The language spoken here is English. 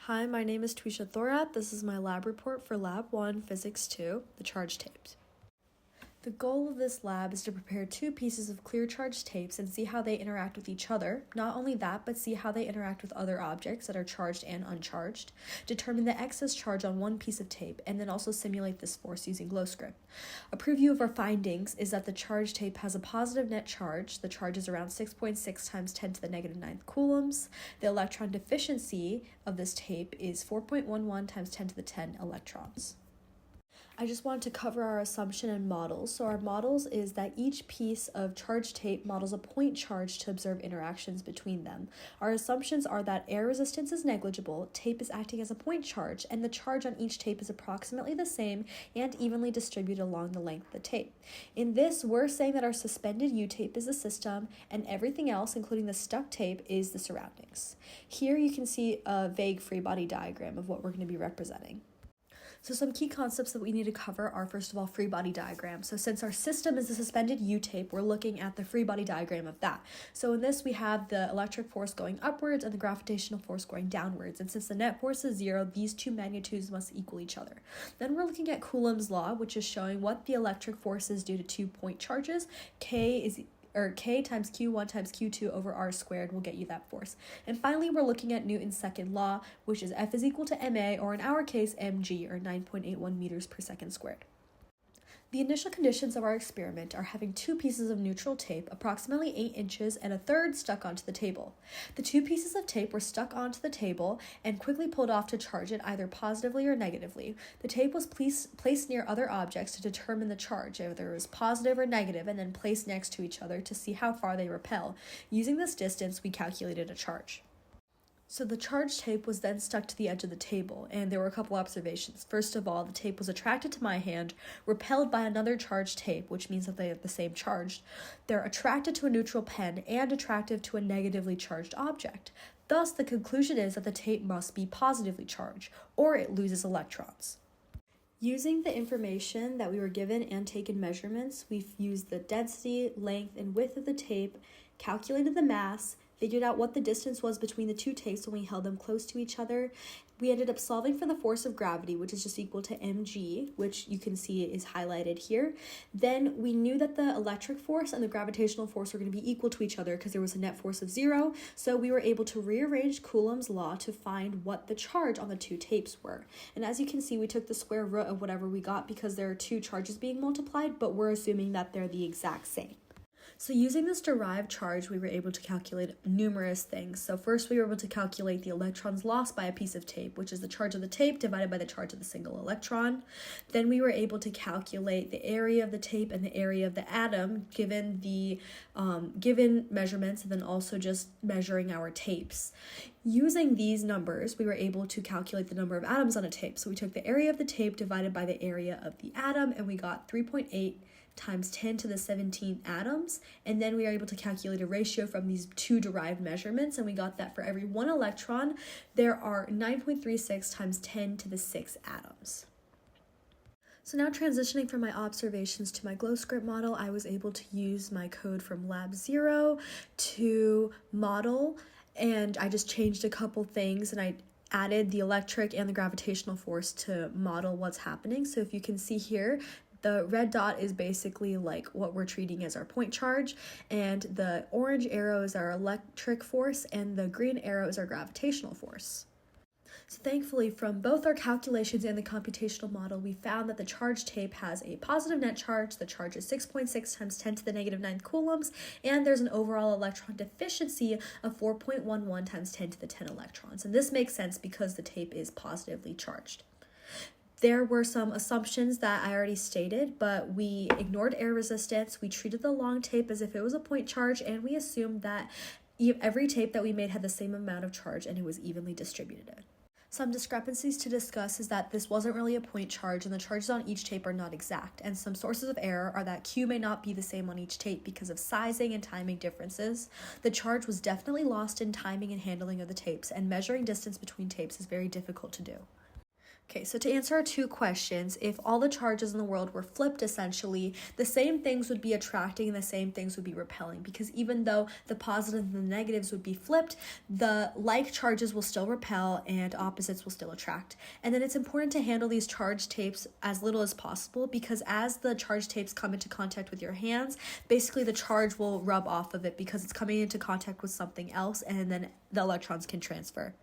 Hi, my name is Tvisha Thorat. This is my lab report for Lab 1, Physics 2, the charge tapes. The goal of this lab is to prepare two pieces of clear charge tapes and see how they interact with each other. Not only that, but see how they interact with other objects that are charged and uncharged, determine the excess charge on one piece of tape, and then also simulate this force using glow script. A preview of our findings is that the charge tape has a positive net charge. The charge is around 6.6 times 10 to the negative 9th coulombs. The electron deficiency of this tape is 4.11 times 10 to the 10 electrons. I just wanted to cover our assumption and models. So our models is that each piece of charge tape models a point charge to observe interactions between them. Our assumptions are that air resistance is negligible, tape is acting as a point charge, and the charge on each tape is approximately the same and evenly distributed along the length of the tape. In this, we're saying that our suspended U-tape is the system and everything else, including the stuck tape, is the surroundings. Here you can see a vague free body diagram of what we're going to be representing. So some key concepts that we need to cover are, first of all, free body diagram. So since our system is the suspended U-tape, we're looking at the free body diagram of that. So in this, we have the electric force going upwards and the gravitational force going downwards. And since the net force is 0, these two magnitudes must equal each other. Then we're looking at Coulomb's law, which is showing what the electric force is due to 2 point charges. K times Q1 times Q2 over R squared will get you that force. And finally, we're looking at Newton's second law, which is F is equal to ma, or in our case, mg, or 9.81 meters per second squared. The initial conditions of our experiment are having two pieces of neutral tape, approximately 8 inches, and a third stuck onto the table. The two pieces of tape were stuck onto the table and quickly pulled off to charge it either positively or negatively. The tape was placed near other objects to determine the charge, whether it was positive or negative, and then placed next to each other to see how far they repel. Using this distance, we calculated a charge. So the charge tape was then stuck to the edge of the table, and there were a couple observations. First of all, the tape was attracted to my hand, repelled by another charged tape, which means that they have the same charge. They're attracted to a neutral pen and attractive to a negatively charged object. Thus, the conclusion is that the tape must be positively charged, or it loses electrons. Using the information that we were given and taken measurements, we've used the density, length, and width of the tape, calculated the mass, figured out what the distance was between the two tapes when we held them close to each other. We ended up solving for the force of gravity, which is just equal to mg, which you can see is highlighted here. Then we knew that the electric force and the gravitational force were going to be equal to each other because there was a net force of 0. So we were able to rearrange Coulomb's law to find what the charge on the two tapes were. And as you can see, we took the square root of whatever we got because there are two charges being multiplied, but we're assuming that they're the exact same. So using this derived charge, we were able to calculate numerous things. So first, we were able to calculate the electrons lost by a piece of tape, which is the charge of the tape divided by the charge of the single electron. Then we were able to calculate the area of the tape and the area of the atom given the given measurements, and then also just measuring our tapes. Using these numbers, we were able to calculate the number of atoms on a tape. So we took the area of the tape divided by the area of the atom, and we got 3.8 times 10 to the 17 atoms, and then we were able to calculate a ratio from these two derived measurements, and we got that for every 1 electron, there are 9.36 times 10 to the 6 atoms. So now transitioning from my observations to my glow script model, I was able to use my code from Lab 0 to model, and I just changed a couple things, and I added the electric and the gravitational force to model what's happening. So if you can see here, the red dot is basically like what we're treating as our point charge, and the orange arrow is our electric force, and the green arrow is our gravitational force. So thankfully, from both our calculations and the computational model, we found that the charge tape has a positive net charge. The charge is 6.6 times 10 to the negative 9th coulombs, and there's an overall electron deficiency of 4.11 times 10 to the 10 electrons. And this makes sense because the tape is positively charged. There were some assumptions that I already stated, but we ignored air resistance, we treated the long tape as if it was a point charge, and we assumed that every tape that we made had the same amount of charge and it was evenly distributed. Some discrepancies to discuss is that this wasn't really a point charge and the charges on each tape are not exact, and some sources of error are that Q may not be the same on each tape because of sizing and timing differences. The charge was definitely lost in timing and handling of the tapes, and measuring distance between tapes is very difficult to do. Okay, so to answer our two questions, if all the charges in the world were flipped essentially, the same things would be attracting and the same things would be repelling, because even though the positives and the negatives would be flipped, the like charges will still repel and opposites will still attract. And then it's important to handle these charge tapes as little as possible, because as the charge tapes come into contact with your hands, basically the charge will rub off of it because it's coming into contact with something else, and then the electrons can transfer.